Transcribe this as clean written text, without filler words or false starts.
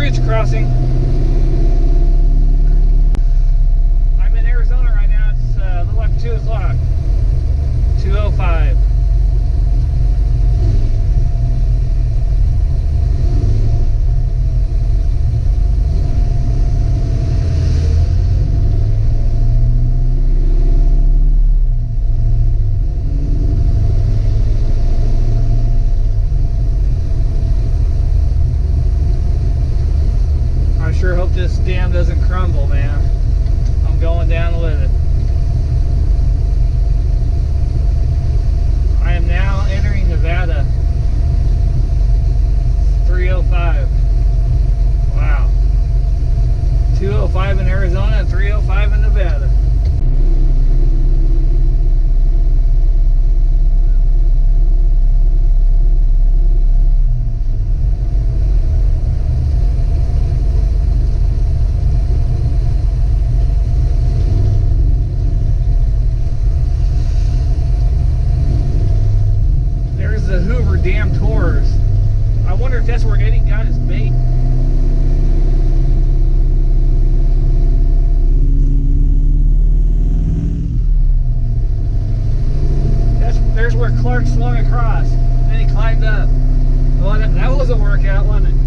bridge crossing. I'm in Arizona right now. It's a little after 2 o'clock. 2:05. I sure hope this dam doesn't crumble, man. I'm going down with it. I am now entering Nevada. 3:05. Wow. 2:05 in Arizona and 3:05 in Nevada. The Hoover Dam Tours. I wonder if that's where Eddie got his bait. There's where Clark swung across. Then he climbed up. Well, that was a workout, wasn't it?